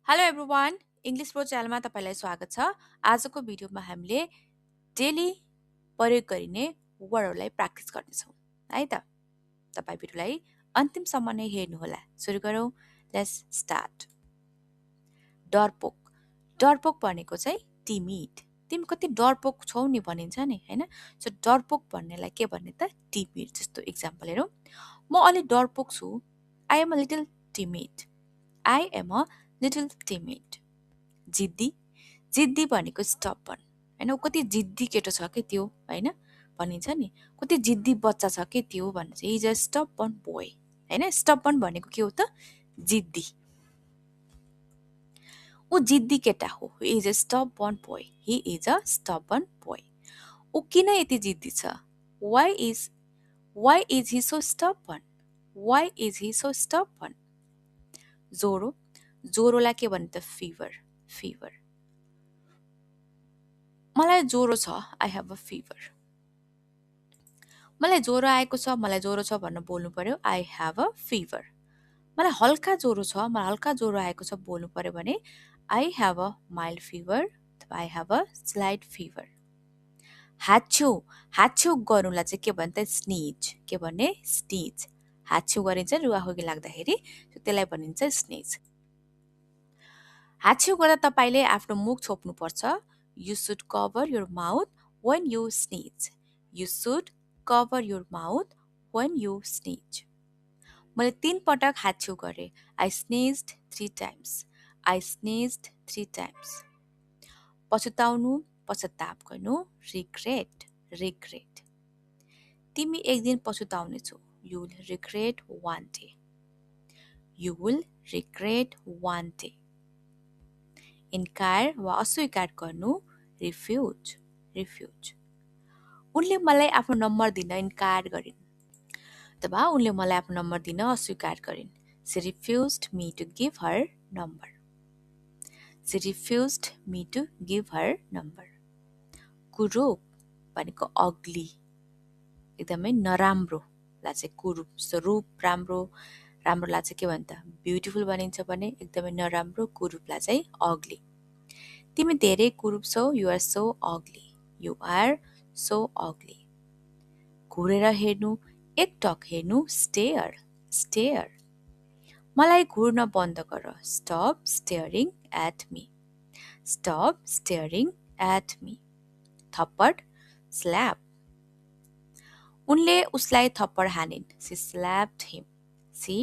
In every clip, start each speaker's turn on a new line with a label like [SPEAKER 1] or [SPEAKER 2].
[SPEAKER 1] Hello everyone English pro च्यानलमा तपाईँलाई स्वागत छ। आजको भिडियोमा हामीले डेली प्रयोग गरिने वर्डहरूलाई प्र्याक्टिस गर्नेछौँ है त। तपाईँ भिडियोलाई अन्तिमसम्म नै हेर्नुहोला। सुरु गरौँ। Let's start. डरपोक। डरपोक भनेको चाहिँ टिमिड। तिमी कति डरपोक छौ नि भनिन्छ नि हैन। सो डरपोक भन्नेलाई के भन्ने त टिमिड। जस्तो इक्जाम्पल हेरौँ। म अलि डरपोक छु। I am a little timid. I am a little timid. जिद्दी। जिद्दी भनेको स्टबर्न हैन। कति जिद्दी केटो छ के त्यो हैन भनिन्छ नि। कति जिद्दी बच्चा छ के त्यो भन्छ। इज अ स्टबर्न बोय हैन। स्टबर्न भनेको के हो त जिद्दी। ऊ जिद्दी केटा हो। He is a stubborn boy. He is a stubborn boy. ऊ किन यति जिद्दी छ? Why is he so stubborn? Why is he so stubborn? ज्वरो। ज्वरोलाई के भन्छ त फिभर। फिभर। मलाई ज्वरो छ। I have a fever. मलाई ज्वरो आएको छ। मलाई ज्वरो छ भन्न बोल्नु पर्यो आई हेभ अ फिभर। मलाई हल्का ज्वरो छ। मलाई हल्का ज्वरो आएको छ बोल्नु पर्यो भने I have a mild fever अथवा I have a slight fever. हाच्छ्यौ। हाच्छ्यौ गर्नुलाई चाहिँ के भन्छ स्निज। के भन्ने स्निज। हाच्छ्यौ गरिन्छ रुवाखोकी लाग्दाखेरि त्यसलाई भनिन्छ स्निज। हाच्छ्यौ गर्दा तपाईँले आफ्नो मुख छोप्नुपर्छ। You should cover your mouth when you sneeze. You should cover your mouth when you sneeze. मैले 3 पटक हाच्छ्यौ गरेँ। I sneezed 3 times. I sneezed 3 times. पछुताउनु, पश्चाताप गर्नु, regret, regret. तिमी एक दिन पछुताउने छौ। You will regret one day. You will regret one day. इन्कार वा अस्वीकार गर्नु, refuse, refuse. उनले मलाई आफ्नो नम्बर दिन इन्कार गरिन् अथवा उनले मलाई आफ्नो नम्बर दिन अस्वीकार गरिन्। She refused me to give her number. She refused me to give her number. कुरूप भनेको अग्ली। एकदमै नराम्रो लाई चाहिँ कुरूप। सो रूप राम्रो, राम्रोलाई चाहिँ के भन्छ ब्युटिफुल भनिन्छ भने एकदमै नराम्रो कुरूपलाई चाहिँ अग्ली। तिमी धेरै कुरूप छौ। You are so ugly. You are so ugly. घुरेर हेर्नु, एकटक हेर्नु, स्टेयर, स्टेयर। मलाई घुर्न बन्द गर। Stop staring at me. Stop staring at me. थप्पड, स्ल्याप। उनले उसलाई थप्पड हानिन्। सी स्ल्याप्ड हिम। सी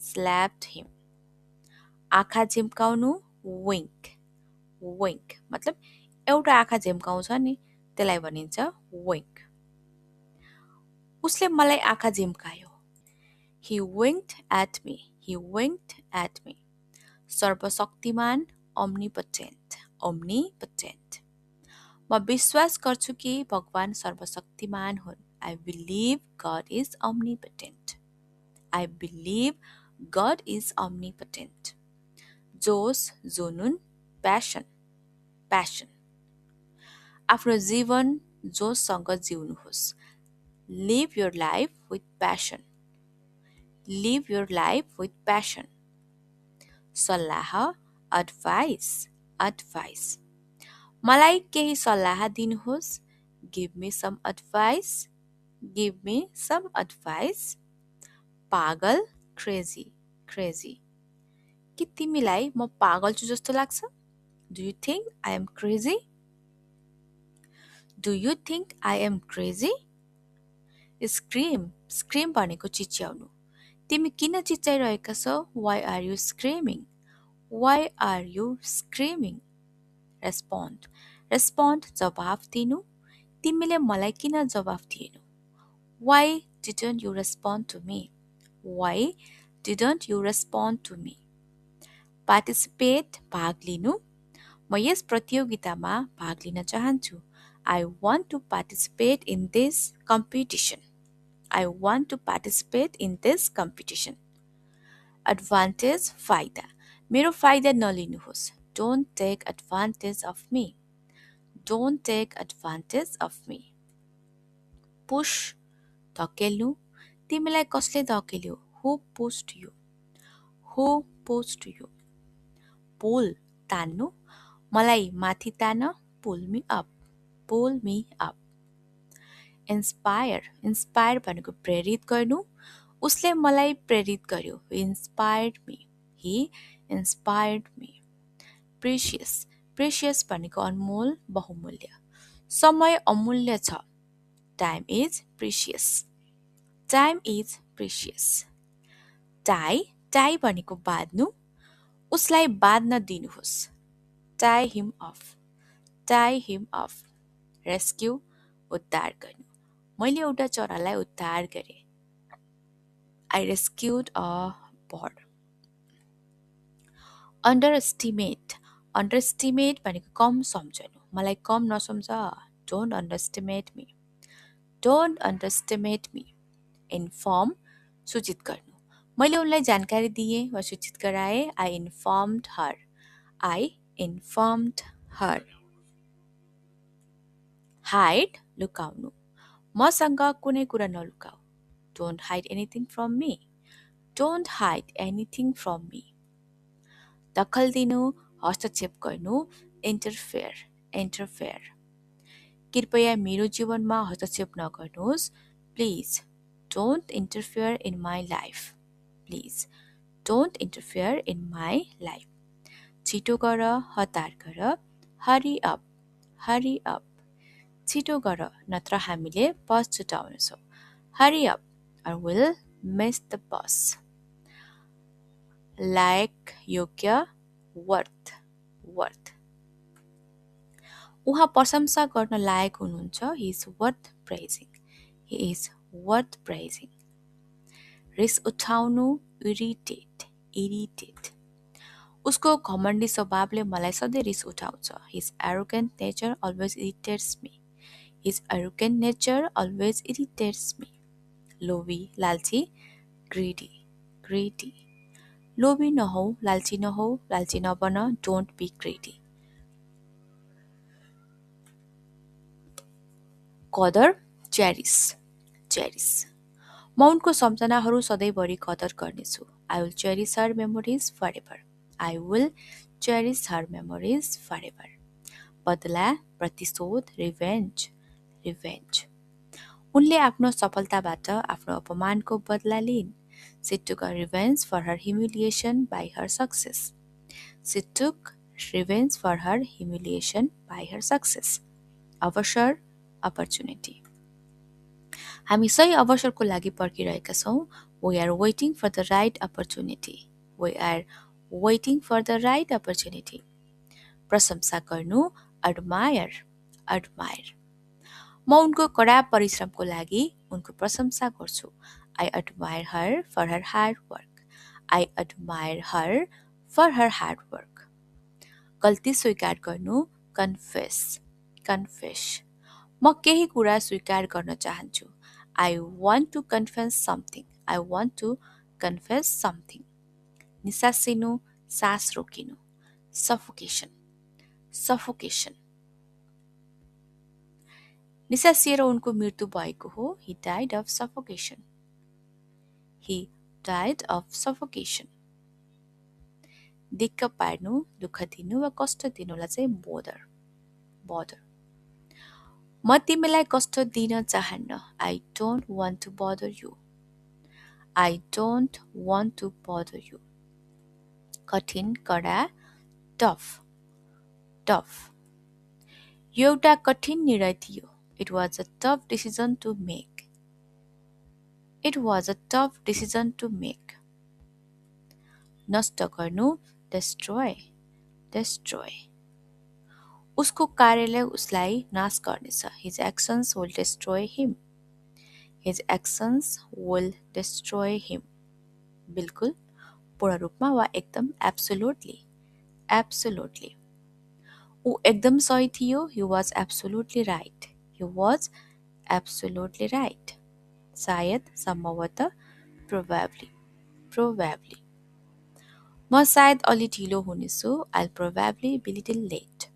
[SPEAKER 1] स्ल्याप्ड हिम। आँखा झिम्काउनु, विङ्क, विङ्क मतलब एउटा आँखा झिम्काउँछ नि त्यसलाई भनिन्छ विङ्क। उसले मलाई आँखा झिम्कायो। He winked at me. He winked at me. सर्वशक्तिमान, omnipotent, omnipotent. म विश्वास गर्छु कि भगवान सर्वशक्तिमान हुन्। I believe God is omnipotent. I believe God is omnipotent. जोश, जुनून, passion, passion. आफ्नो जीवन जोशसँग जिउनुहोस्। Live your life with passion. Live your life with passion. सल्लाह, advice, advice. मलाई केही सल्लाह दिनुहोस्। Give me some advice. Give me some advice. पागल, crazy, crazy. के तिमीलाई म पागल छु जस्तो लाग्छ? Do you think I am crazy? Do you think I am crazy? Scream, scream भनेको चिच्याउनु। तिमी किन चिच्याइरहेका छौ? Why are you screaming? Why are you screaming? Respond, respond जवाफ दिनु। तिमीले मलाई किन जवाफ दिएनौ? Why didn't you respond to me? Why didn't you respond to me? Participate भाग लिनु। म यस प्रतियोगितामा भाग लिन चाहन्छु। I want to participate in this competition. I want to participate in this competition. Advantage, फाइदा। मेरो फाइदा नलिनुहोस्। Don't take advantage of me. Don't take advantage of me. Push, धकेल्नु। तिमीलाई कसले धकेल्यो? Who pushed you? Who pushed you? पुल तान्नु, मलाई माथि तान, पुल मी अप, पुल मी अप। इन्स्पायर भनेको प्रेरित गर्नु, उसले मलाई प्रेरित गर्यो, इन्स्पायर्ड मी, ही इन्स्पायर्ड मी। प्रेसियस भनेको अनमोल, बहुमूल्य, समय अमूल्य छ, time is precious, time is precious. Tie भनेको बाँध्नु, उसलाई बाँध्न दिनुहोस्, tie him of, tie him of. Rescue, उद्धार गर्नु, मैले एउटा चरालाई उद्धार गरेँ, आई रेस्क्युड अ बर्ड। अन्डरएस्टिमेट भनेको कम सम्झनु, मलाई कम नसम्झ, don't underestimate me, don't underestimate me. Inform, सूचित गर्नु, मैले उनलाई जानकारी दिएँ वा सूचित गराएँ, I informed her, I informed her. Hide, लुकाउनु, मसँग कुनै कुरा नलुकाऊ, don't hide anything from me, don't hide anything from me. दखल दिनु, हस्तक्षेप गर्नु, इन्टरफेयर। कृपया मेरो जीवनमा हस्तक्षेप नगर्नुहोस्, please don't interfere in my life, please don't interfere in my life. छिटो गर, हतार गर, हरी अप, हरी अप। छिटो गर, नत्र हामीले बस छुटाउनेछौँ, hurry up or will miss the bus। लायक, योग्य, वर्थ। उहाँ प्रशंसा गर्न लायक हुनुहुन्छ, he is worth praising, he is worth praising। रिस उठाउनु, इरिटेट, उसको घमण्डी स्वभावले मलाई सधैँ रिस उठाउँछ, his arrogant nature always irritates me, his arrogant nature always irritates me। लोभी, लालची, greedy। लोभी नहौ, लालची नबन, डोन्ट बी ग्रेडी। कदर, चेरिस, म उनको सम्झनाहरू सधैँभरि कदर गर्नेछु, I will cherish her memories forever, I will cherish her memories forever. बदला, प्रतिशोध, रिभेन्ज। उनले आफ्नो सफलताबाट आफ्नो अपमानको बदला लिइन्, she took a revenge for her humiliation by her success, she took revenge for her humiliation by her success। अवसर, opportunity, हामी सही अवसरको लागि पर्खिरहेका छौँ, we are waiting for the right opportunity, we are waiting for the right opportunity। प्रशंसा गर्नु, admire। म उनको कडा परिश्रमको लागि उनको प्रशंसा गर्छु, I admire her for her hard work, I admire her for her hard work। गल्ती स्वीकार गर्नु, confess। म केही कुरा स्वीकार गर्न चाहन्छु, I want to confess something। निसासिनु, सास रोकिनु, suffocation। निसासिएर उनको मृत्यु भएको हो, he died of suffocation, he died of suffocation। दिक्क पार्नु, दुःख दिनु वा कष्ट दिनुलाई चाहिँ bother। म तिमीलाई कष्ट दिन चाहन्न, I don't want to bother you, I don't want to bother you। कठिन, कडा, tough। यो एउटा कठिन निर्णय थियो, it was a tough decision to make, it was a tough decision to make। नष्ट गर्नु, destroy। उसको कार्यले उसलाई नाश गर्नेछ, his actions will destroy him, his actions will destroy him। बिल्कुल, पूर्ण रूपमा वा एकदम, absolutely। ऊ एकदम सही थियो, he was absolutely right। सायद, सम्भवतः, probably। म सायद अलि ढिलो हुनेछु, I'll probably be little late।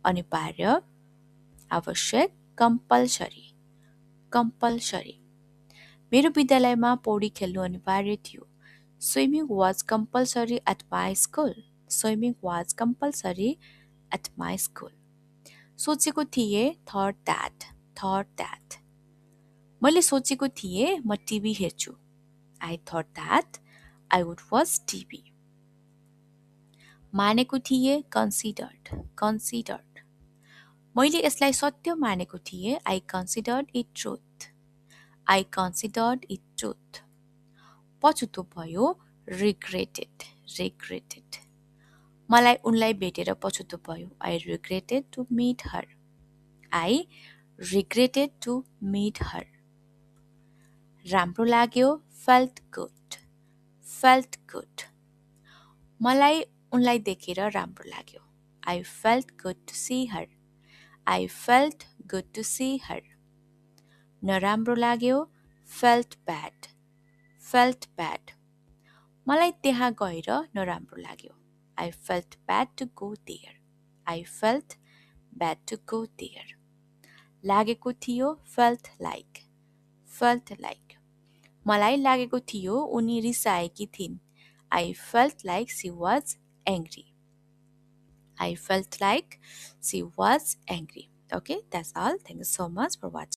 [SPEAKER 1] अनिवार्य, आवश्यक, compulsory। मेरो विद्यालयमा पौडी खेल्नु अनिवार्य थियो, Swimming was compulsory at my school. Swimming was compulsory at my school. सोचेको थिएँ thought that. मैले सोचेको थिएँ म टिभी हेर्छु. I thought that I would watch TV. मानेको थिएँ considered. मैले यसलाई सत्य मानेको थिएँ. I considered it truth. I considered it truth. पछुतो भयो regretted. मलाई उनलाई भेटेर पछुतो भयो. I regretted to meet her. I regretted to meet her. राम्रो लाग्यो felt good. मलाई उनलाई देखेर राम्रो लाग्यो. I felt good to see her. I felt good to see her. नराम्रो लाग्यो felt bad. मलाई त्यहाँ गएर नराम्रो लाग्यो. I felt bad to go there. I felt bad to go there. लागेको थियो felt like. मलाई लागेको थियो उनी रिसाएकी थिइन्. I felt like she was angry. Okay, that's all. Thank you so much for watching.